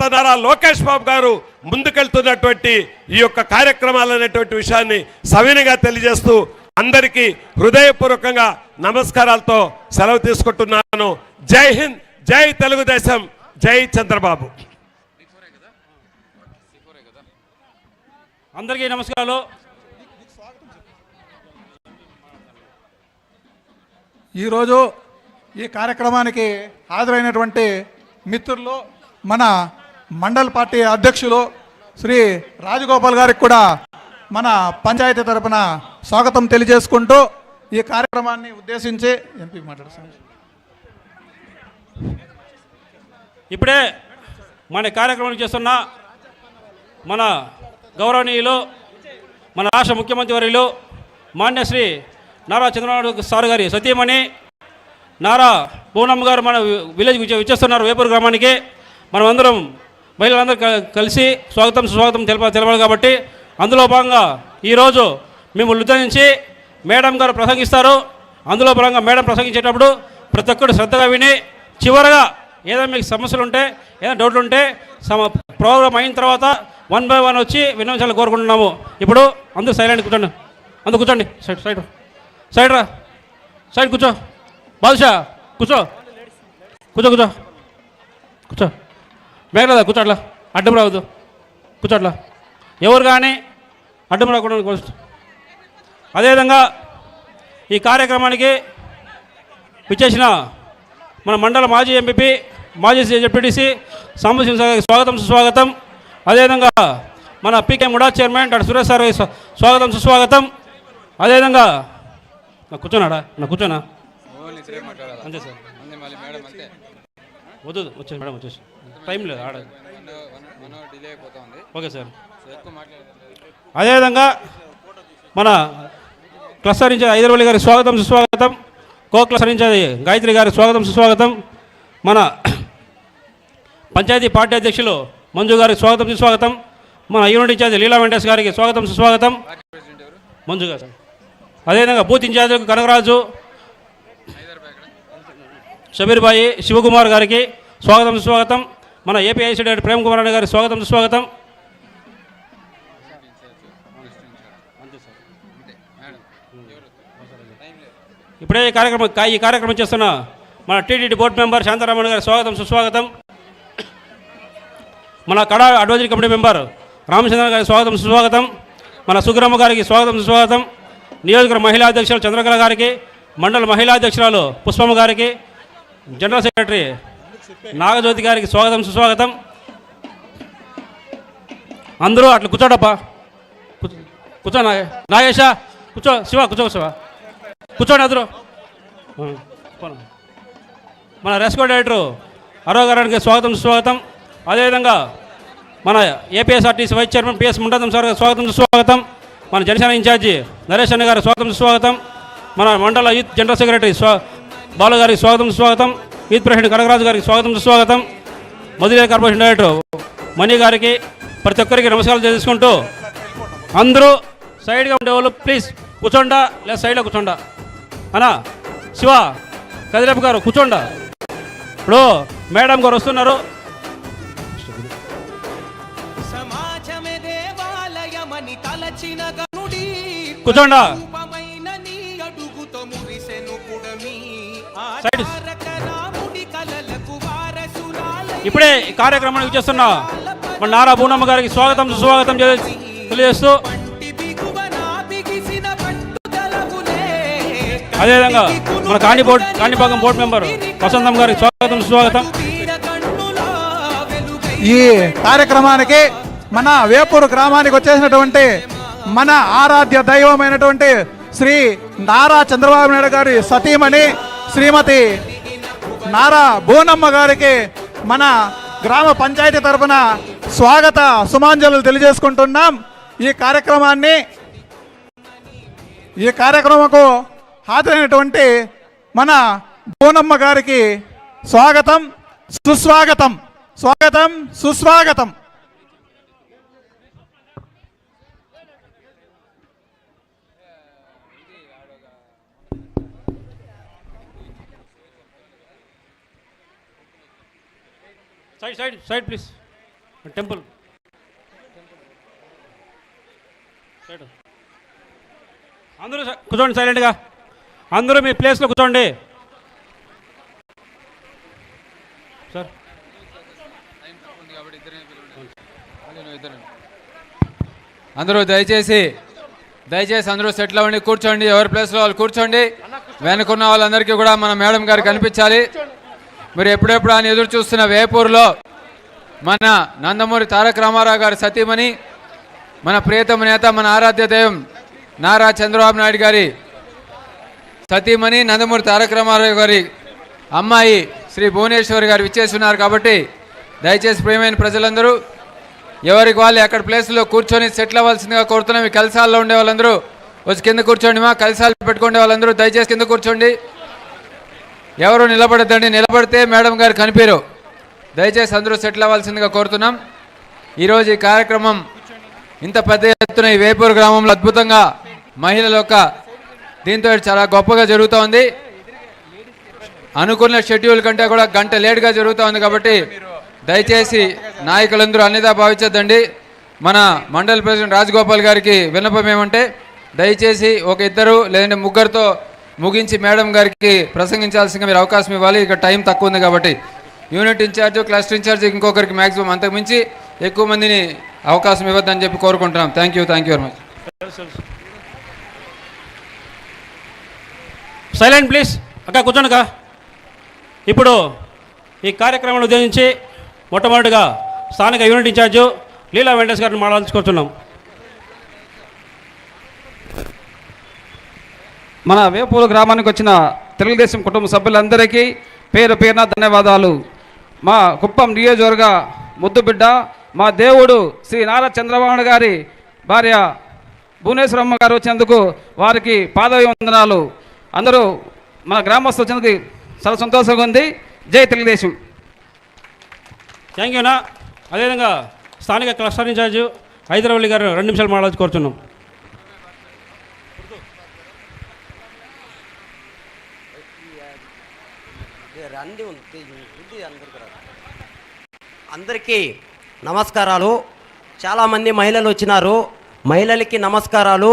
తర్వాత నారా లోకేష్ బాబు గారు ముందుకెళ్తున్నటువంటి ఈ యొక్క కార్యక్రమాలు అనేటువంటి విషయాన్ని సవినయంగా తెలియజేస్తూ అందరికీ హృదయపూర్వకంగా నమస్కారాలతో సెలవు తీసుకుంటున్నాను. జై హింద్, జై తెలుగుదేశం, జై చంద్రబాబు. అందరికీ నమస్కారాలు. ఈరోజు ఈ కార్యక్రమానికి హాజరైనటువంటి మిత్రులు, మన మండల పార్టీ అధ్యక్షులు శ్రీ రాజగోపాల్ గారికి కూడా మన పంచాయతీ తరపున స్వాగతం తెలియజేసుకుంటూ ఈ కార్యక్రమాన్ని ఉద్దేశించి ఎంపీ మాట్లాడుతున్నాను. ఇప్పుడే మన కార్యక్రమం చేస్తున్న మన గౌరవనీయులు, మన రాష్ట్ర ముఖ్యమంత్రి వర్యులు మాన్యశ్రీ నారా చంద్రబాబు సార్ గారి సతీమణి నారా పూనమ్మ గారు మన విలేజ్కి విచ్చేస్తున్నారు. వేపూరు గ్రామానికి మనమందరం మహిళలందరూ కలిసి స్వాగతం సుస్వాగతం తెలపాలి కాబట్టి అందులో భాగంగా ఈరోజు మేము లుద్ద నుంచి మేడం గారు ప్రసంగిస్తారు. అందులో భాగంగా మేడం ప్రసంగించేటప్పుడు ప్రతి ఒక్కరు శ్రద్ధగా విని చివరగా ఏదైనా మీకు సమస్యలు ఉంటే, ఏదైనా డౌట్లు ఉంటే ప్రోగ్రామ్ అయిన తర్వాత 1 by 1 వచ్చి విన్నవించాలని కోరుకుంటున్నాము. ఇప్పుడు అందరూ సైలెంట్ కూర్చోండి, అందరూ కూర్చోండి. సైడ్ రా, సైడ్ కూర్చో. బాదుషా కూర్చో, కూర్చో. మేఘరాదా కూర్చో, అట్లా అడ్డం రావద్దు, కూర్చో అట్లా. ఎవరు కానీ అడ్డం రాకుండా. అదేవిధంగా ఈ కార్యక్రమానికి విచ్చేసిన మన మండల మాజీ ఎంపీపీ, మాజీ జెడ్పీటీసీ సాంబశివ స్వాగతం సుస్వాగతం. అదేవిధంగా మన పీకే ముడా చైర్మన్ డాక్టర్ సురేష్ సార్ స్వాగతం సుస్వాగతం. అదేవిధంగా కూర్చోనాడా, కూర్చోనా అంతే సార్. వద్దు, వచ్చేసి మేడం వచ్చేసి టైం లేదు ఆడ. Okay sir. అదేవిధంగా మన క్లస్టర్ ఇన్ఛార్జ్ ఐదర్వల్లి గారికి స్వాగతం సుస్వాగతం. కో క్లస్టర్ ఇన్ఛార్జ్ గాయత్రి గారికి స్వాగతం సుస్వాగతం. మన పంచాయతీ పార్టీ అధ్యక్షులు మంజు గారికి స్వాగతం సుస్వాగతం. మన యూనిట్ ఇన్ఛార్జ్ లీలా వెంకటేష్ గారికి స్వాగతం సుస్వాగతం. మంజు గారు. అదేవిధంగా బూత్ ఇన్ఛార్జ్ కనకరాజు, షబీర్ బాయి, శివకుమార్ గారికి స్వాగతం సుస్వాగతం. మన ఏపీఐసీ డైరెక్టర్ ప్రేమ్ కుమార్ అన్న గారికి స్వాగతం సుస్వాగతం. ఇప్పుడే ఈ కార్యక్రమం చేస్తున్న మన టీటీడీ బోర్డు మెంబర్ శాంతారామన్ గారి స్వాగతం సుస్వాగతం. మన కడా అడ్వైజరీ కమిటీ మెంబర్ రామచంద్ర గారికి స్వాగతం సుస్వాగతం. మన సుగ్రమ్మ గారికి స్వాగతం సుస్వాగతం. నియోజకవర్గ మహిళా అధ్యక్షులు చంద్రకళ గారికి, మండల మహిళా అధ్యక్షురాలు పుష్పమ్మ గారికి, జనరల్ సెక్రటరీ నాగజ్యోతి గారికి స్వాగతం సుస్వాగతం. అందరూ అట్లా కూర్చోడప్పా, కూర్చో. నాగేశ కూర్చో, శివ కూర్చో, కూర్చోండి అందరూ. మన రెస్కో డైరెక్టర్ అరవ గారికి స్వాగతం సుస్వాగతం. అదేవిధంగా మన APSRTC vice chairman PS Mundatham sir గారు స్వాగతం సుస్వాగతం. మన జనసేన ఇన్ఛార్జి నరేష్ అన్న గారు స్వాగతం సుస్వాగతం. మన మండల యూత్ జనరల్ సెక్రటరీ బాలు గారికి స్వాగతం సుస్వాగతం. యూత్ ప్రెసిడెంట్ కనకరాజు గారికి స్వాగతం సుస్వాగతం. మధురై కార్పొరేషన్ డైరెక్టర్ మణి గారికి, ప్రతి ఒక్కరికి నమస్కారాలు చేసుకుంటూ అందరూ సైడ్గా ఉండేవాళ్ళు ప్లీజ్ కూర్చోండా, లేదా సైడ్లో కూర్చోండా. అన్నా శివ కదిరేపు గారు కూర్చోండా. ఇప్పుడు మేడం గారు వస్తున్నారు. కూర్చోండా. ఇప్పుడే ఈ కార్యక్రమానికి చేస్తున్న మన నారా పూనమ్మ గారికి స్వాగతం సుస్వాగతం తెలియజేస్తూ, అదేవిధంగా మన కాణిపాకం బోర్డు మెంబర్ వసంతం గారికి స్వాగతం సుస్వాగతం. ఈ కార్యక్రమానికి మన వేపూరు గ్రామానికి వచ్చేసినటువంటి మన ఆరాధ్య దైవమైనటువంటి శ్రీ నారా చంద్రబాబు నాయుడు గారి సతీమణి శ్రీమతి నారా బోనమ్మ గారికి మన గ్రామ పంచాయతీ తరఫున స్వాగత సుమాంజలు తెలియజేసుకుంటున్నాం. ఈ కార్యక్రమంకు హాజరైనటువంటి మన బోనమ్మ గారికి స్వాగతం సుస్వాగతం. స్వాగతం సుస్వాగతం. Side please. టెంపుల్ సైడ్ అందరూ కూర్చోండి సైలెంట్గా, అందరూ మీ ప్లేస్లో కూర్చోండి సార్. అందరూ దయచేసి అందరూ సెటిల్ అవ్వండి, కూర్చోండి, ఎవరి ప్లేస్లో వాళ్ళు కూర్చోండి. వెనుకున్న వాళ్ళందరికీ కూడా మన మేడం గారు కనిపించాలి. మీరు ఎప్పుడెప్పుడు ఆయన ఎదురు చూస్తున్న వేపూర్లో మన నందమూరి తారక రామారావు గారి సతీమణి, మన ప్రియతమ నేత, మన ఆరాధ్య దైవం నారా చంద్రబాబు నాయుడు గారి సతీమణి, నందమూరి తారక రామారావు గారి అమ్మాయి శ్రీ భువనేశ్వరి గారు విచ్చేసి ఉన్నారు. కాబట్టి దయచేసి ప్రియమైన ప్రజలందరూ ఎవరికి వాళ్ళు ఎక్కడ ప్లేస్లో కూర్చొని సెటిల్ అవ్వాల్సిందిగా కోరుతున్నాం. ఈ కలసాల్లో ఉండే వాళ్ళందరూ వచ్చి కింద కూర్చోండి. మా కలసాలు పెట్టుకునే వాళ్ళందరూ దయచేసి కింద కూర్చోండి. ఎవరు నిలబడద్దండి, నిలబడితే మేడం గారు కనిపించరు. దయచేసి అందరూ సెటిల్ అవ్వాల్సిందిగా కోరుతున్నాం. ఈరోజు ఈ కార్యక్రమం ఇంత పెద్ద ఎత్తున ఈ వేపూరు గ్రామంలో అద్భుతంగా మహిళల యొక్క దీంతో చాలా గొప్పగా జరుగుతూ ఉంది. అనుకున్న షెడ్యూల్ కంటే కూడా గంట లేట్గా జరుగుతూ ఉంది. కాబట్టి దయచేసి నాయకులందరూ అన్నిదా భావించద్దండి. మన మండల ప్రెసిడెంట్ రాజగోపాల్ గారికి విన్నపం ఏమంటే దయచేసి ఒక ఇద్దరు లేదంటే ముగ్గురితో ముగించి మేడం గారికి ప్రసంగించాల్సిందిగా మీరు అవకాశం ఇవ్వాలి. ఇక టైం తక్కువ ఉంది కాబట్టి యూనిట్ ఇన్ఛార్జ్, క్లస్టర్ ఇన్ఛార్జ్ ఇంకొకరికి మ్యాక్సిమం, అంతకుమించి ఎక్కువ మందిని అవకాశం ఇవ్వద్దని చెప్పి కోరుకుంటున్నాం. Thank you very much. Silent please. అక్క కూర్చోండి. ఇప్పుడు ఈ కార్యక్రమాన్ని ఉద్దేశించి మొట్టమొదటిగా స్థానిక యూనిట్ ఇన్ఛార్జు లీలా వెంకటేష్ గారిని మాట్లాడుకుంటున్నాం. మన వేపూరు గ్రామానికి వచ్చిన తెలుగుదేశం కుటుంబ సభ్యులందరికీ పేరు పేరున ధన్యవాదాలు. మా కుప్పం నియోజకవర్గ ముద్దుబిడ్డ, మా దేవుడు శ్రీ నారా చంద్రబాబు గారి భార్య భువనేశ్వరమ్మ గారు వచ్చినందుకు వారికి పాదవందనాలు. అందరూ మన గ్రామస్తులు వచ్చినందుకు చాలా సంతోషంగా ఉంది. జై తెలుగుదేశం. థ్యాంక్ యూనా. అదేవిధంగా స్థానిక క్లస్టర్ ఇన్ఛార్జు హైదరాబాద్ గారు 2 నిమిషాలు మాట్లాడి కోరుతున్నాం. అందరికీ నమస్కారాలు. చాలామంది మహిళలు వచ్చినారు. మహిళలకి నమస్కారాలు.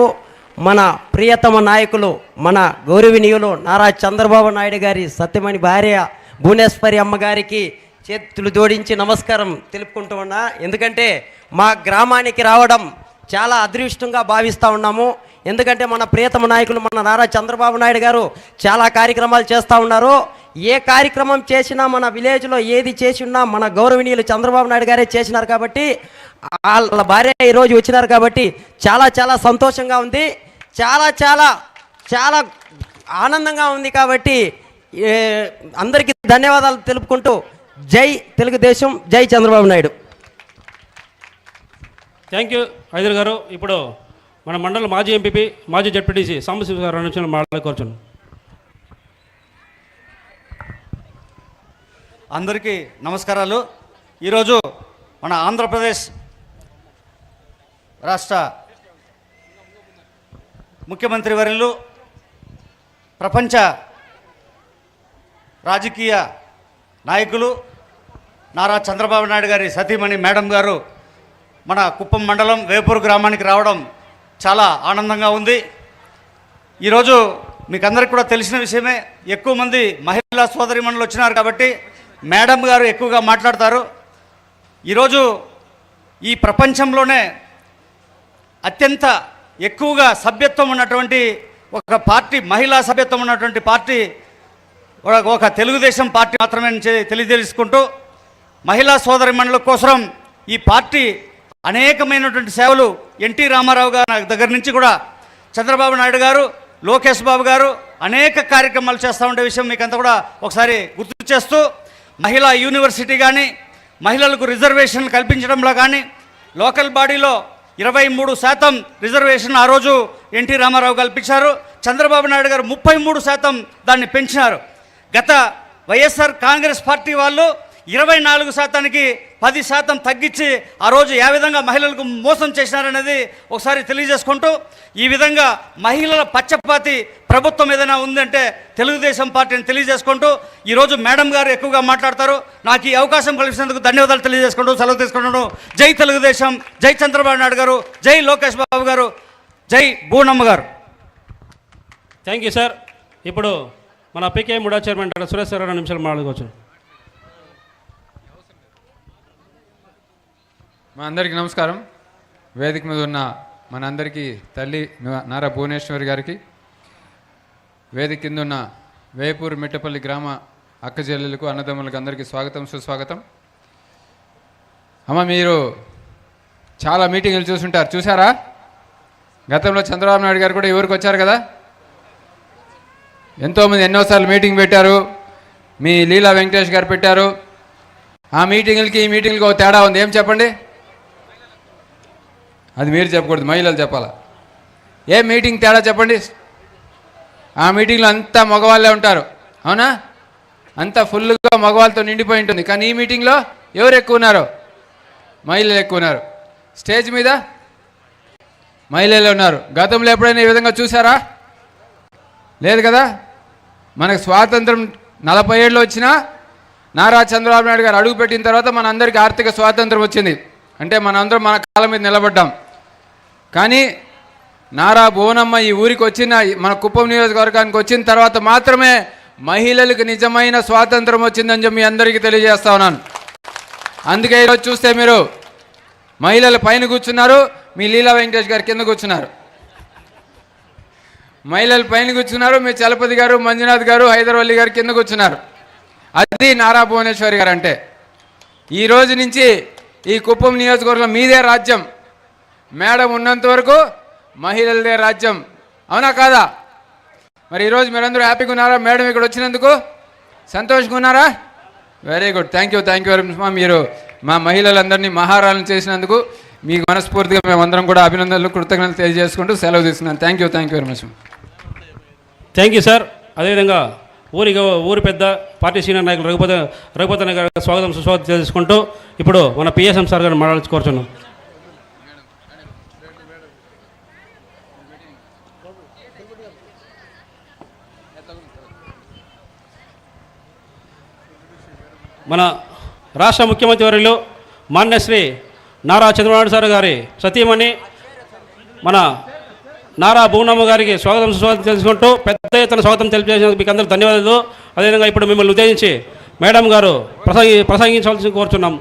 మన ప్రియతమ నాయకులు, మన గౌరవనీయులు నారా చంద్రబాబు నాయుడు గారి సత్యమణి భార్య భువనేశ్వరి అమ్మగారికి చేతులు జోడించి నమస్కారం తెలుపుకుంటూ ఉన్నా. ఎందుకంటే మా గ్రామానికి రావడం చాలా అదృష్టంగా భావిస్తూ ఉన్నాము. ఎందుకంటే మన ప్రియతమ నాయకులు మన నారా చంద్రబాబు నాయుడు గారు చాలా కార్యక్రమాలు చేస్తూ ఉన్నారు. ఏ కార్యక్రమం చేసినా మన విలేజ్లో ఏది చేసి ఉన్నా మన గౌరవనీయులు చంద్రబాబు నాయుడు గారే చేసినారు. కాబట్టి వాళ్ళ భార్య ఈరోజు వచ్చినారు కాబట్టి చాలా చాలా సంతోషంగా ఉంది. చాలా చాలా చాలా ఆనందంగా ఉంది. కాబట్టి అందరికీ ధన్యవాదాలు తెలుపుకుంటూ జై తెలుగుదేశం, జై చంద్రబాబు నాయుడు. థ్యాంక్ యూ హైదర్ గారు. ఇప్పుడు మన మండల మాజీ ఎంపీపీ, మాజీ జడ్పీటీసీ సాంబశివ గారు 2 నిమిషాలు మాట్లాడుకోవచ్చు. అందరికీ నమస్కారాలు. ఈరోజు మన ఆంధ్రప్రదేశ్ రాష్ట్ర ముఖ్యమంత్రి వర్యులు, ప్రపంచ రాజకీయ నాయకులు నారా చంద్రబాబు నాయుడు గారి సతీమణి మేడం గారు మన కుప్పం మండలం వేపూరు గ్రామానికి రావడం చాలా ఆనందంగా ఉంది. ఈరోజు మీకు అందరికీ కూడా తెలిసిన విషయమే, ఎక్కువ మంది మహిళా సోదరిమణులు వచ్చినారు కాబట్టి మేడం గారు ఎక్కువగా మాట్లాడతారు. ఈరోజు ఈ ప్రపంచంలోనే అత్యంత ఎక్కువగా సభ్యత్వం ఉన్నటువంటి ఒక పార్టీ, మహిళా సభ్యత్వం ఉన్నటువంటి పార్టీ ఒక తెలుగుదేశం పార్టీ మాత్రమే తెలియజేసుకుంటూ, మహిళా సోదరిమణుల కోసం ఈ పార్టీ అనేకమైనటువంటి సేవలు ఎన్టీ రామారావు గారి దగ్గర నుంచి కూడా చంద్రబాబు నాయుడు గారు, లోకేష్ బాబు గారు అనేక కార్యక్రమాలు చేస్తూ ఉండే విషయం మీకు అంతా కూడా ఒకసారి గుర్తు చేస్తూ, మహిళా యూనివర్సిటీ కానీ, మహిళలకు రిజర్వేషన్ కల్పించడంలో కానీ, లోకల్ బాడీలో 23% రిజర్వేషన్ ఆ రోజు ఎన్టీ రామారావు కల్పించారు. చంద్రబాబు నాయుడు గారు 33% దాన్ని పెంచినారు. గత వైఎస్ఆర్ కాంగ్రెస్ పార్టీ వాళ్ళు 24%కి 10% తగ్గించి ఆ రోజు ఏ విధంగా మహిళలకు మోసం చేసినారనేది ఒకసారి తెలియజేసుకుంటూ, ఈ విధంగా మహిళల పక్షపాతి ప్రభుత్వం ఏదైనా ఉందంటే తెలుగుదేశం పార్టీని తెలియజేసుకుంటూ, ఈరోజు మేడం గారు ఎక్కువగా మాట్లాడతారు. నాకు ఈ అవకాశం కల్పించినందుకు ధన్యవాదాలు తెలియజేసుకుంటూ సెలవు తీసుకుంటున్నాను. జై తెలుగుదేశం, జై చంద్రబాబు నాయుడు గారు, జై లోకేష్ బాబు గారు, జై బూనమ్మ గారు. Thank you sir. ఇప్పుడు మన పీకే ముడా చైర్మన్ డాక్టర్ సురేష్ గారు 2 నిమిషాలు మాట్లాడుకోవచ్చు. మా అందరికీ నమస్కారం. వేదిక మీద ఉన్న మన అందరికీ తల్లి నారా భువనేశ్వరి గారికి, వేదిక కింద ఉన్న వేపూర్ మిట్టపల్లి గ్రామ అక్క చెల్లెలకు, అన్నదమ్ములకు అందరికీ స్వాగతం, సుస్వాగతం. అమ్మ, మీరు చాలా మీటింగులు చూసుంటారు, చూసారా? గతంలో చంద్రబాబు నాయుడు గారు కూడా ఊరికి వచ్చారు కదా, ఎంతోమంది ఎన్నోసార్లు మీటింగ్ పెట్టారు. మీ లీలా వెంకటేష్ గారు పెట్టారు. ఆ మీటింగులకి ఈ మీటింగ్లకి ఒక తేడా ఉంది. ఏం చెప్పండి? అది మీరు చెప్పకూడదు, మహిళలు చెప్పాలా. ఏ మీటింగ్ తేడా చెప్పండి? ఆ మీటింగ్లో అంతా మగవాళ్ళే ఉంటారు, అవునా? అంతా ఫుల్గా మగవాళ్ళతో నిండిపోయి ఉంటుంది. కానీ ఈ మీటింగ్లో ఎవరు ఎక్కువ ఉన్నారు? మహిళలు ఎక్కువ ఉన్నారు. స్టేజ్ మీద మహిళలు ఉన్నారు. గతంలో ఎప్పుడైనా ఈ విధంగా చూసారా? లేదు కదా. మనకు స్వాతంత్రం 40 ఏళ్ళు వచ్చినా నారా చంద్రబాబు నాయుడు గారు అడుగుపెట్టిన తర్వాత మన అందరికీ ఆర్థిక స్వాతంత్రం వచ్చింది. అంటే మనందరం మన కాళ్ళ మీద నిలబడ్డాం. కానీ నారా భువనమ్మ ఈ ఊరికి వచ్చిన, మన కుప్పం నియోజకవర్గానికి వచ్చిన తర్వాత మాత్రమే మహిళలకు నిజమైన స్వాతంత్రం వచ్చిందని చెప్పి మీ అందరికీ తెలియజేస్తా ఉన్నాను. అందుకే ఈరోజు చూస్తే మీరు మహిళలు పైన కూర్చున్నారు, మీ లీలా వెంకటేష్ గారు కింద కూర్చున్నారు. మహిళలు పైన కూర్చున్నారు, మీ చలపతి గారు, మంజునాథ్ గారు, హైదరాబాద్ గారు కింద కూర్చున్నారు. అది నారా భువనేశ్వరి గారు అంటే. ఈ రోజు నుంచి ఈ కుప్పం నియోజకవర్గం మీదే రాజ్యం. మేడం ఉన్నంత వరకు మహిళలదే రాజ్యం, అవునా కాదా? మరి ఈరోజు మీరందరూ హ్యాపీగా ఉన్నారా? మేడం ఇక్కడ వచ్చినందుకు సంతోషంగా ఉన్నారా? Very good, thank you very much. మీరు మా మహిళలందరినీ మహారాలను చేసినందుకు మీకు మనస్ఫూర్తిగా మేమందరం కూడా అభినందనలు, కృతజ్ఞతలు తెలియజేసుకుంటూ సెలవు తీసుకున్నాను. Thank you very much. Thank you sir. అదేవిధంగా ఊరి పెద్ద పార్టీ సీనియర్ నాయకులు రఘుపతి గారు స్వాగతం, సుస్వాగతం చేసుకుంటూ ఇప్పుడు మన పిఎస్ఎం సార్ గారు మాట్లాడుకోరుచున్నాం. మన రాష్ట్ర ముఖ్యమంత్రి వర్యులు మాన్యశ్రీ నారా చంద్రబాబు నాయుడు సార్ గారి సతీమణి మన నారా భువనమ్మ గారికి స్వాగతం, సుస్వాగతం తెలుసుకుంటూ పెద్ద ఎత్తున స్వాగతం తెలియజేసినందుకు మీకు అందరూ ధన్యవాదాలు. అదేవిధంగా ఇప్పుడు మిమ్మల్ని ఉద్దేశించి మేడం గారు ప్రసంగించవలసి కోరుచున్నాం.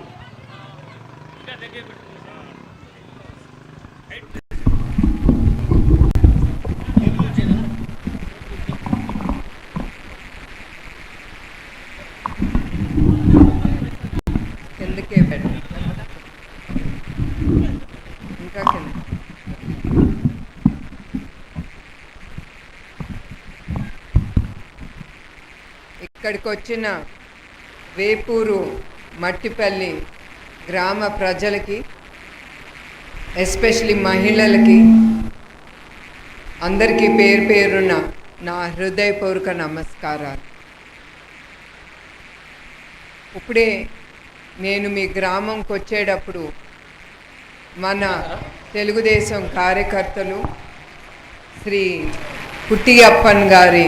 కిందకే పెట్టు, ఇంకా కింద. ఇక్కడికి వచ్చిన వేపూరు మట్టిపల్లి గ్రామ ప్రజలకి, ఎస్పెషలీ మహిళలకి అందరికీ పేరు పేరున నా హృదయపూర్వక నమస్కారాలు. ఇప్పుడే నేను మీ గ్రామంకి వచ్చేటప్పుడు మన తెలుగుదేశం కార్యకర్తలు శ్రీ పుట్టియప్పన్ గారి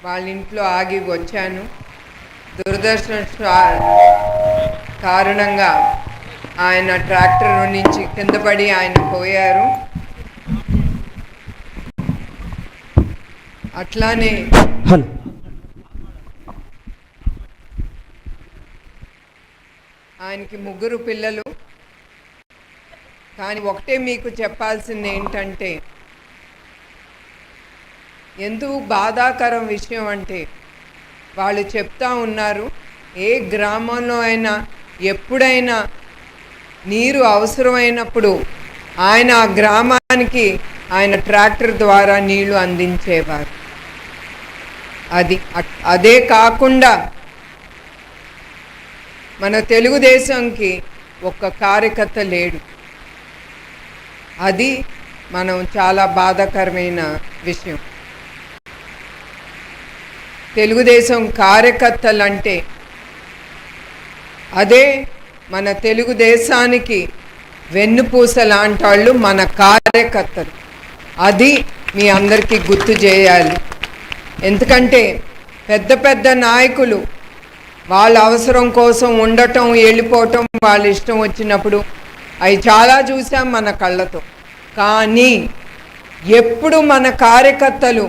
వాళ్ళ ఇంట్లో ఆగి వచ్చాను. దురదృష్టం కారణంగా ఆయన ట్రాక్టర్ నుంచి కింద పడి ఆయన పోయారు. అట్లానే ఆయనకి 3 పిల్లలు. కానీ ఒకటే మీకు చెప్పాల్సింది ఏంటంటే, ఎందుకు బాధాకరం విషయం అంటే, వాళ్ళు చెప్తా ఉన్నారు ఏ గ్రామంలో అయినా ఎప్పుడైనా నీరు అవసరమైనప్పుడు ఆయన ఆ గ్రామానికి ఆయన ట్రాక్టర్ ద్వారా నీళ్లు అందించేవారు. అదే కాకుండా మన తెలుగుదేశంకి ఒక్క కార్యకర్త లేడు. అది మనం చాలా బాధాకరమైన విషయం. తెలుగుదేశం కార్యకర్తలంటే అదే మన తెలుగుదేశానికి వెన్నుపూస లాంటి వాళ్ళు మన కార్యకర్తలు. అది మీ అందరికీ గుర్తు చేయాలి. ఎందుకంటే పెద్ద పెద్ద నాయకులు వాళ్ళ అవసరం కోసం ఉండటం, వెళ్ళిపోవటం, వాళ్ళ ఇష్టం వచ్చినప్పుడు అవి చాలా చూసాం మన కళ్ళతో. కానీ ఎప్పుడు మన కార్యకర్తలు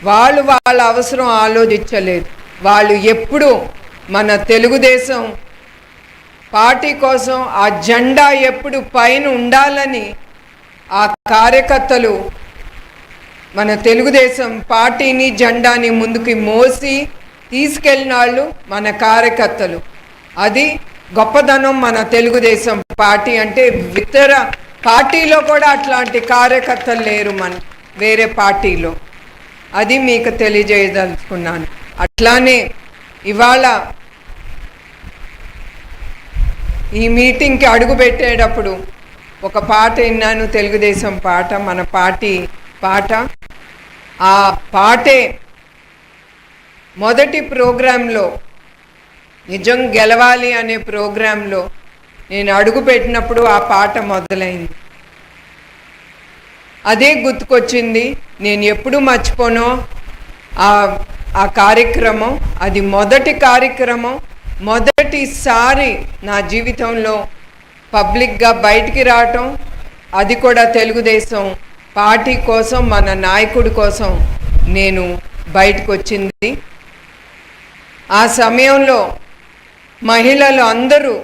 వాళ్ళ అవసరం ఆలోచించలేదు. వాళ్ళు ఎప్పుడు మన తెలుగుదేశం పార్టీ కోసం ఆ జెండా ఎప్పుడు పైన ఉండాలని ఆ కార్యకర్తలు మన తెలుగుదేశం పార్టీని జెండాని ముందుకి మోసి తీసుకెళ్ళిన వాళ్ళు మన కార్యకర్తలు. అది గొప్పదనం మన తెలుగుదేశం పార్టీ అంటే. ఇతర పార్టీలో కూడా అట్లాంటి కార్యకర్తలు లేరు మన వేరే పార్టీలో. అది మీకు తెలియజేయదలుచుకున్నాను. అట్లానే ఇవాళ ఈ మీటింగ్కి అడుగు పెట్టేటప్పుడు ఒక పాట విన్నాను, తెలుగుదేశం పాట, మన పార్టీ పాట. ఆ పాటే మొదటి ప్రోగ్రాంలో నిజం గెలవాలి అనే ప్రోగ్రాంలో నేను అడుగు పెట్టినప్పుడు ఆ పాట మొదలైంది. అదే గుర్తుకొచ్చింది. నేను ఎప్పుడు మర్చిపోను ఆ కార్యక్రమం. అది మొదటి కార్యక్రమం, మొదటిసారి నా జీవితంలో పబ్లిక్గా బయటికి రావటం. అది కూడా తెలుగుదేశం పార్టీ కోసం, మన నాయకుడి కోసం నేను బయటకు వచ్చింది. ఆ సమయంలో మహిళలు అందరూ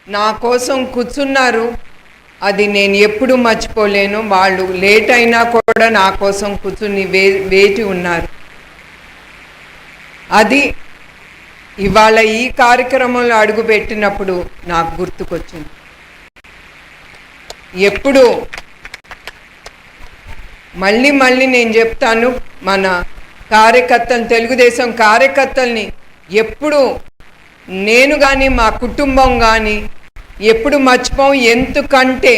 నా కోసం కూర్చున్నారు. అది నేను ఎప్పుడు మర్చిపోలేను. వాళ్ళు లేట్ అయినా కూడా నా కోసం కూర్చుని వేచి ఉన్నారు. అది ఇవాళ ఈ కార్యక్రమంలో అడుగుపెట్టినప్పుడు నాకు గుర్తుకొచ్చింది. ఎప్పుడు మళ్ళీ నేను చెప్తాను, మన కార్యకర్తలు, తెలుగుదేశం కార్యకర్తల్ని ఎప్పుడు నేను కానీ మా కుటుంబం కానీ ఎప్పుడు మర్చిపోం. ఎందుకంటే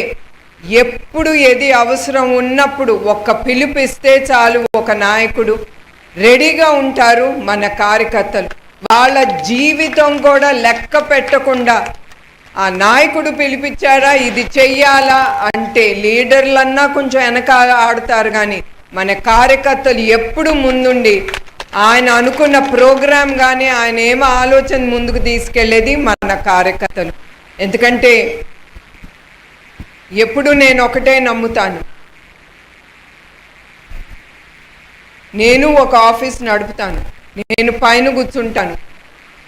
ఎప్పుడు ఏది అవసరం ఉన్నప్పుడు ఒక్క పిలుపిస్తే చాలు, ఒక నాయకుడు రెడీగా ఉంటారు మన కార్యకర్తలు. వాళ్ళ జీవితం కూడా లెక్క పెట్టకుండా ఆ నాయకుడు పిలిపించారా, ఇది చెయ్యాలా అంటే లీడర్లన్నా కొంచెం వెనక ఆడుతారు, కానీ మన కార్యకర్తలు ఎప్పుడు ముందుండి ఆయన అనుకున్న ప్రోగ్రాం కానీ ఆయన ఏమో ఆలోచన ముందుకు తీసుకెళ్లేది మన కార్యకర్తలు. ఎందుకంటే ఎప్పుడు నేను ఒకటే నమ్ముతాను, నేను ఒక ఆఫీస్ నడుపుతాను, నేను పైన కూర్చుంటాను,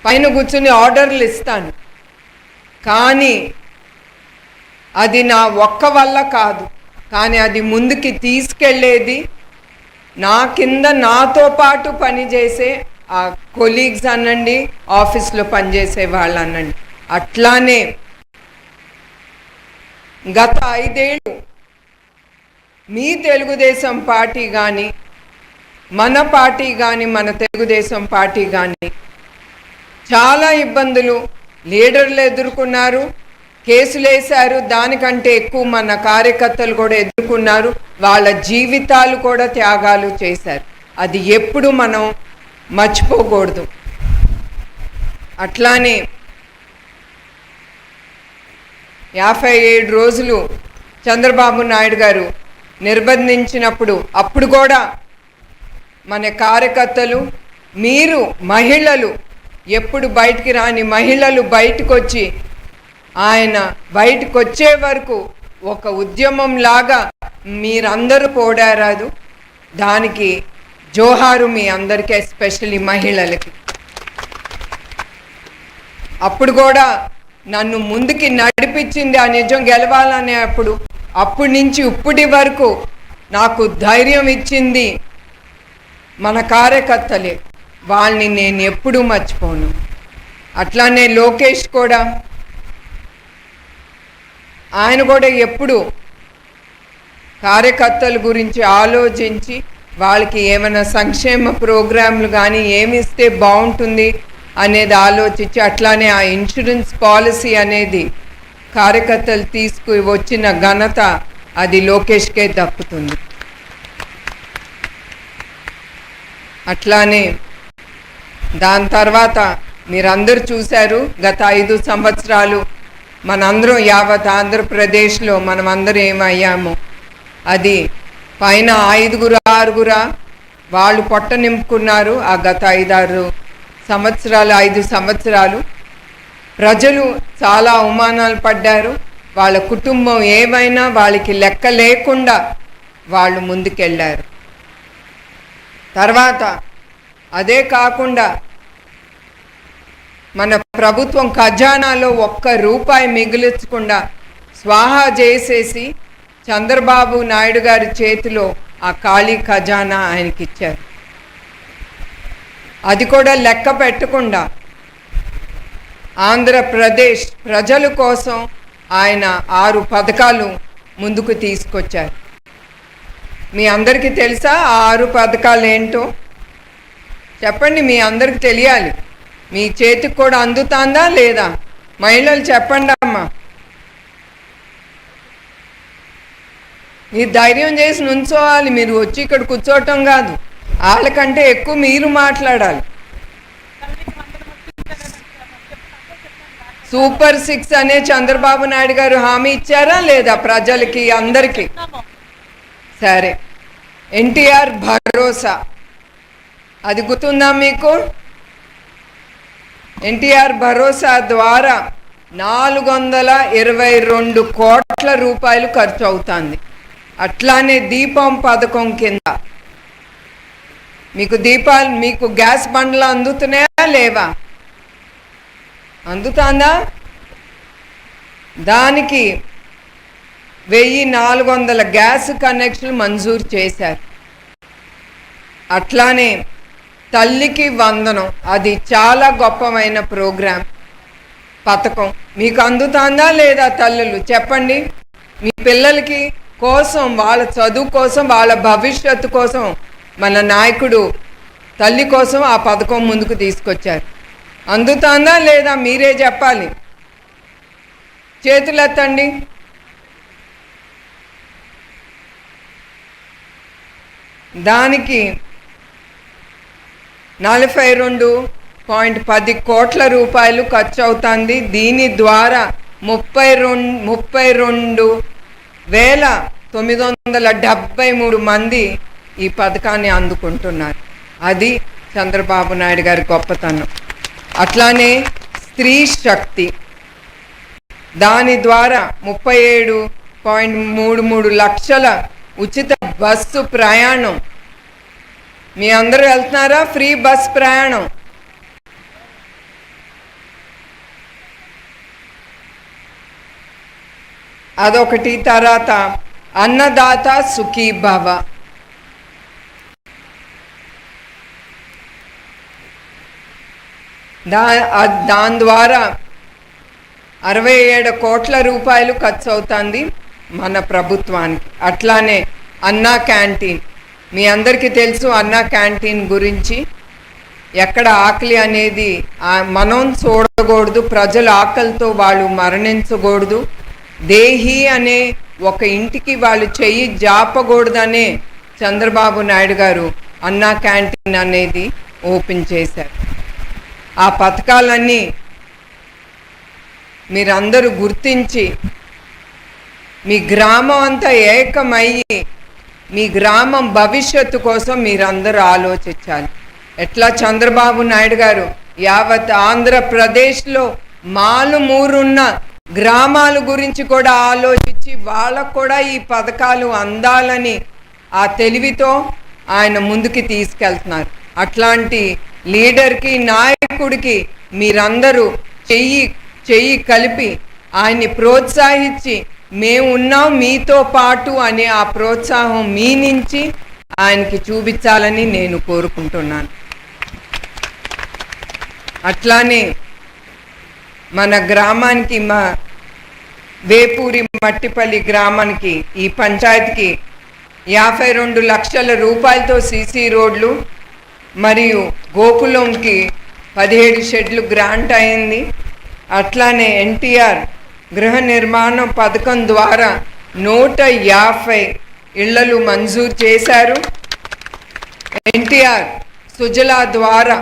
పైన కూర్చుని ఆర్డర్లు ఇస్తాను, కానీ అది నా ఒక్క వల్ల కాదు. కానీ అది ముందుకి తీసుకెళ్ళేది నా కింద నాతో పాటు పనిచేసే ఆ కొలీగ్స్ అనండి, ఆఫీస్లో పనిచేసే వాళ్ళు అనండి. అట్లానే గత 5 ఏళ్ళు మీ తెలుగుదేశం పార్టీ కానీ, మన పార్టీ కానీ, మన తెలుగుదేశం పార్టీ కానీ చాలా ఇబ్బందులు లీడర్లు ఎదుర్కొన్నారు, కేసులు వేశారు. దానికంటే ఎక్కువ మన కార్యకర్తలు కూడా ఎదుర్కొన్నారు, వాళ్ళ జీవితాలు కూడా త్యాగాలు చేశారు. అది ఎప్పుడు మనం మర్చిపోకూడదు. అట్లానే 57 రోజులు చంద్రబాబు నాయుడు గారు నిర్బంధించినప్పుడు అప్పుడు కూడా మన కార్యకర్తలు, మీరు మహిళలు ఎప్పుడు బయటికి రాని మహిళలు బయటకు వచ్చి ఆయన బయటకు వచ్చే వరకు ఒక ఉద్యమం లాగా మీరందరూ పోరాడారు. దానికి జోహారు మీ అందరికీ, ఎస్పెషల్లీ మహిళలకి. అప్పుడు కూడా నన్ను ముందుకి నడిపించింది ఆ నిజం గెలవాలనే అప్పటి నుంచి ఇప్పటి వరకు నాకు ధైర్యం ఇచ్చింది మన కార్యకర్తలే. వాళ్ళని నేను ఎప్పుడూ మర్చిపోను. అట్లానే లోకేష్ కూడా, ఆయన కూడా ఎప్పుడు కార్యకర్తల గురించి ఆలోచించి వాళ్ళకి ఏమైనా సంక్షేమ ప్రోగ్రాంలు కానీ ఏమి ఇస్తే బాగుంటుంది అనేది ఆలోచించి, అట్లానే ఆ ఇన్సూరెన్స్ పాలసీ అనేది కార్యకర్తలు తీసుకు వచ్చిన ఘనత అది లోకేష్కే దక్కుతుంది. అట్లానే దాని తర్వాత మీరందరూ చూశారు గత 5 సంవత్సరాలు మనందరం యావత్ ఆంధ్రప్రదేశ్లో మనమందరం ఏమయ్యాము. అది పైన 5 6 వాళ్ళు పొట్ట నింపుకున్నారు. ఆ గత 5 సంవత్సరాలు ప్రజలు చాలా అవమానాలు పడ్డారు. వాళ్ళ కుటుంబం ఏమైనా వాళ్ళకి లెక్క లేకుండా వాళ్ళు ముందుకెళ్ళారు. తర్వాత అదే కాకుండా మన ప్రభుత్వం ఖజానాలో ₹1 మిగిలించకుండా స్వాహా చేసేసి చంద్రబాబు నాయుడు గారి చేతిలో ఆ ఖాళీ ఖజానా ఆయనకిచ్చారు. అది కూడా లెక్క పెట్టకుండా ఆంధ్రప్రదేశ్ ప్రజల కోసం ఆయన 6 పథకాలు ముందుకు తీసుకొచ్చారు. మీ అందరికీ తెలుసా ఆ 6 పథకాలు ఏంటో? చెప్పండి, మీ అందరికి తెలియాలి. మీ చేతికి కూడా అందుతుందా లేదా? మహిళలు చెప్పండి అమ్మా. మీరు ధైర్యం చేసి నుంచోవాలి. మీరు వచ్చి ఇక్కడ కూర్చోవటం కాదు, వాళ్ళకంటే ఎక్కువ మీరు మాట్లాడాలి. సూపర్ 6 అనే చంద్రబాబు నాయుడు గారు హామీ ఇచ్చారా లేదా ప్రజలకి అందరికీ? సరే, ఎన్టీఆర్ భరోసా అది గుర్తుందా మీకు? ఎన్టీఆర్ భరోసా ద్వారా 422 కోట్ల రూపాయలు ఖర్చు అవుతుంది. అట్లానే దీపం పథకం కింద మీకు గ్యాస్ బండ్లు అందుతున్నాయా లేవా? అందుతుందా? దానికి 1400 గ్యాస్ కనెక్షన్లు మంజూరు చేశారు. అట్లానే తల్లికి వందనం, అది చాలా గొప్పమైన ప్రోగ్రాం పథకం. మీకు అందుతుందా లేదా? తల్లులు చెప్పండి. మీ పిల్లలకి కోసం, వాళ్ళ చదువు కోసం, వాళ్ళ భవిష్యత్తు కోసం మన నాయకుడు తల్లి కోసం ఆ పథకం ముందుకు తీసుకొచ్చారు. అందుతుందా లేదా? మీరే చెప్పాలి. చేతులు ఎత్తండి. దానికి 42.10 కోట్ల రూపాయలు ఖర్చు అవుతుంది. దీని ద్వారా 32,973 మంది ఈ పథకాన్ని అందుకుంటున్నారు. అది చంద్రబాబు నాయుడు గారి గొప్పతనం. అట్లానే స్త్రీ శక్తి, దాని ద్వారా 37.33 లక్షల ఉచిత బస్సు ప్రయాణం. మీ అందరూ వెళ్తున్నారా? ఫ్రీ బస్ ప్రయాణం. అదొకటి. తర్వాత అన్నదాత సుఖీభవ, దాని ద్వారా 67 కోట్ల రూపాయలు ఖర్చు అవుతుంది మన ప్రభుత్వానికి. అట్లానే అన్నా క్యాంటీన్, మీ అందరికీ తెలుసు అన్నా క్యాంటీన్ గురించి. ఎక్కడ ఆకలి అనేది మనం చూడకూడదు, ప్రజలు ఆకలితో వాళ్ళు మరణించకూడదు. దేహి అనే ఒక ఇంటికి వాళ్ళు చెయ్యి జాపకూడదనే చంద్రబాబు నాయుడు గారు అన్నా క్యాంటీన్ అనేది ఓపెన్ చేశారు. ఆ పథకాలన్నీ మీరందరూ గుర్తించి మీ గ్రామం అంతా ఏకమయ్యి మీ గ్రామం భవిష్యత్తు కోసం మీరందరూ ఆలోచించాలి. ఎట్లా చంద్రబాబు నాయుడు గారు యావత్ ఆంధ్రప్రదేశ్లో మారుమూరున్న గ్రామాల గురించి కూడా ఆలోచించి వాళ్ళకు కూడా ఈ పథకాలు అందాలని ఆ తెలివితో ఆయన ముందుకి తీసుకెళ్తున్నారు. అట్లాంటి లీడర్కి, నాయకుడికి మీరందరూ చెయ్యి కలిపి ఆయన్ని ప్రోత్సహించి మేము ఉన్నాం మీతో పాటు అనే ఆ ప్రోత్సాహం మీ నుంచి ఆయనకి చూపించాలని నేను కోరుకుంటున్నాను. అట్లానే మన గ్రామానికి, మా వేపూరి మట్టిపల్లి గ్రామానికి, ఈ పంచాయతీకి 52 లక్షల రూపాయలతో సీసీ రోడ్లు మరియు గోకులంకి 17 షెడ్లు గ్రాంట్ అయింది. అట్లానే ఎన్టీఆర్ గృహ నిర్మాణం పథకం ద్వారా 150 ఇళ్లలు మంజూరు చేశారు. ఎన్టీఆర్ సుజలా ద్వారా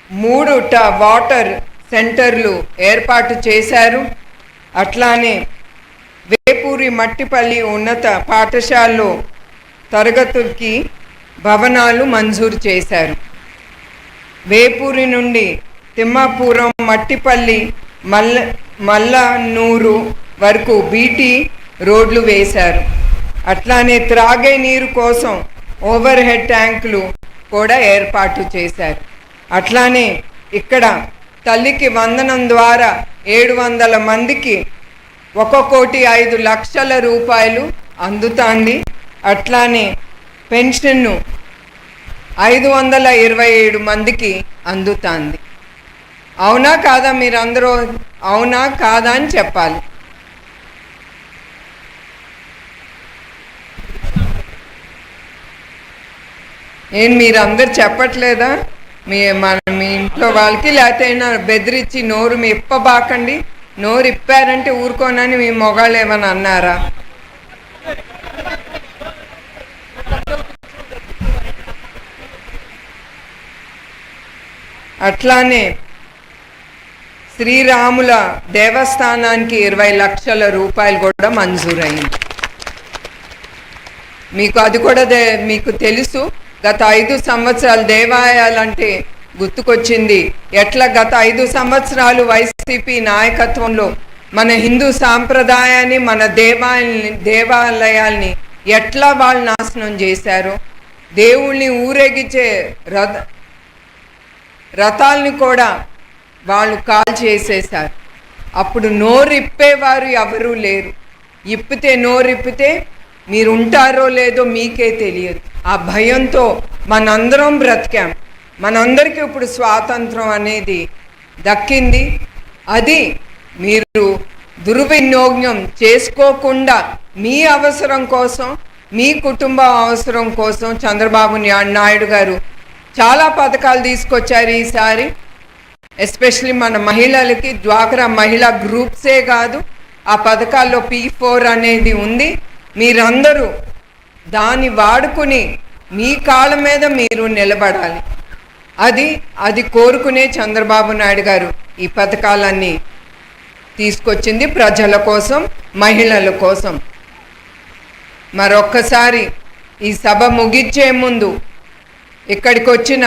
3 వాటర్ సెంటర్లు ఏర్పాటు చేశారు. అట్లానే వేపూరి మట్టిపల్లి ఉన్నత పాఠశాలలో తరగతులకి భవనాలు మంజూరు చేశారు. వేపూరి నుండి తిమ్మాపురం మట్టిపల్లి మల్లనూరు వరకు బీటీ రోడ్లు వేశారు. అట్లానే త్రాగే నీరు కోసం ఓవర్ హెడ్ ట్యాంకులు కూడా ఏర్పాటు చేశారు. అట్లానే ఇక్కడ తల్లికి వందనం ద్వారా 700 మందికి 1,05,00,000 రూపాయలు అందుతాంది. అట్లానే పెన్షన్ను 527 మందికి అందుతాంది. అవునా కాదా? మీరందరూ అవునా కాదా అని చెప్పాలి. మీరందరు చెప్పట్లేదా? మీ ఇంట్లో వాళ్ళకి లేకపోతే బెదిరించి నోరు ఇప్పబాకండి. నోరు ఇప్పారంటే ఊరుకోనని మీ మొగాళ్ళు ఏమని అన్నారా? అట్లానే శ్రీరాముల దేవస్థానానికి 20 లక్షల రూపాయలు కూడా మంజూరైంది. మీకు అది కూడా మీకు తెలుసు. గత 5 సంవత్సరాలు దేవాలయాలంటే గుర్తుకొచ్చింది. ఎట్లా గత 5 సంవత్సరాలు వైసీపీ నాయకత్వంలో మన హిందూ సాంప్రదాయాన్ని, మన దేవాలయాల్ని ఎట్లా వాళ్ళు నాశనం చేశారో, దేవుణ్ణి ఊరేగించే రథాలని కూడా వాళ్ళు కాల్ చేసేశారు. అప్పుడు నోరిప్పేవారు ఎవరూ లేరు. నోరిప్పితే మీరు ఉంటారో లేదో మీకే తెలియదు. ఆ భయంతో మనందరం బ్రతికాం. మనందరికీ ఇప్పుడు స్వాతంత్రం అనేది దక్కింది. అది మీరు దుర్వినియోగం చేసుకోకుండా మీ అవసరం కోసం, మీ కుటుంబ అవసరం కోసం చంద్రబాబు నాయుడు గారు చాలా పథకాలు తీసుకొచ్చారు ఈసారి. ఎస్పెషలీ మన మహిళలకి డ్వాక్రా మహిళా గ్రూప్సే కాదు, ఆ పథకాల్లో P4 అనేది ఉంది. మీరందరూ దాన్ని వాడుకుని మీ కాళ్ళ మీద మీరు నిలబడాలి. అది కోరుకునే చంద్రబాబు నాయుడు గారు ఈ పథకాలన్నీ తీసుకొచ్చింది ప్రజల కోసం, మహిళల కోసం. మరొక్కసారి ఈ సభ ముగించే ముందు ఇక్కడికి వచ్చిన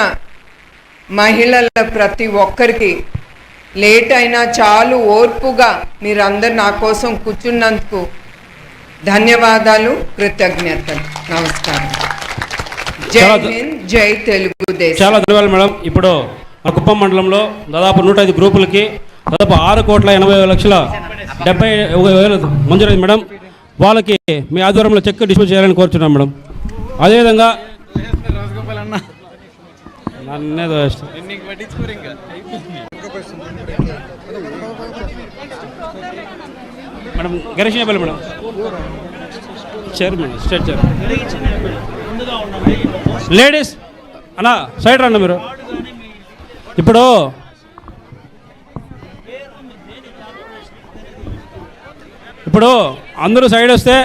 మహిళల ప్రతి ఒక్కరికి లేట్ అయినా చాలు ఓర్పుగా మీరందరు నా కోసం కూర్చున్నందుకు ధన్యవాదాలు, కృతజ్ఞతలు. నమస్కారం. జై హింద్, జై తెలుగుదేశం. చాలా ధన్యవాదాలు మేడం. ఇప్పుడు మన కుప్పం మండలంలో దాదాపు 105 గ్రూపులకి దాదాపు 6,80,70,000 మంజూరైంది మేడం. వాళ్ళకి మీ ఆధ్వర్యంలో చెక్ డిస్ట్రిబ్యూట్ చేయాలని కోరుచున్నాం మేడం. అదేవిధంగా మేడం గణేష్ చెప్పాలి madam. Chair madam, state chair. Ladies అన్నా సైడ్ రండి మీరు. ఇప్పుడు అందరూ సైడ్ వస్తే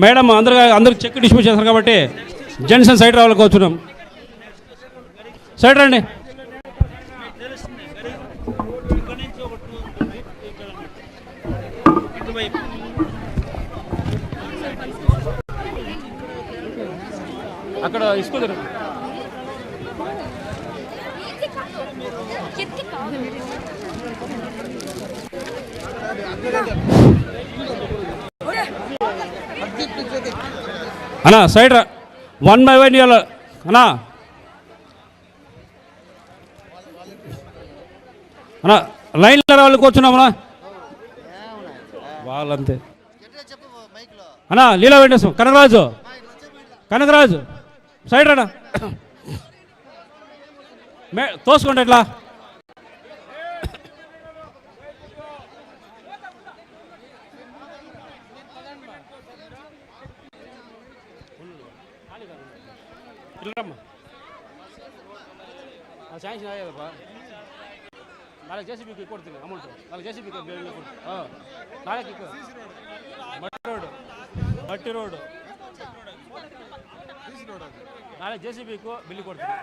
మేడం అందరికి చెక్ డిస్ట్రిబ్యూట్ చేస్తారు కాబట్టి జెంట్స్ సైడ్ రావాలి కూర్చున్నాం. సైడ్ రండి. అక్కడ ఇసుకుదురు. అన్నా సైడ్ రా. 1 by 1 ఇవ్వాలి అన్నా. అన్నా లైన్లో వాళ్ళు కూర్చున్నామన్నా వాళ్ళంతే. అన్నా లీలా వెంకటేశ్వరం, కనకరాజు సైడ్ రాడా. తోసుకోండి ఎట్లా. ಇಲ್ಲಮ್ಮ ಶಾಂಕ್ಷನ್ ಆಗ್ಯದಪ್ಪ. ನಾಳೆ JCB ಕೊಡ್ತೀನಿ ಅಮೌಂಟು. ನಾಳೆ JCB ಹಾಂ ನಾಳೆ ಮಟ್ಟಿ ರೋಡು ನಾಳೆ JCB ಬಿಲ್ ಕೊಡ್ತೀನಿ.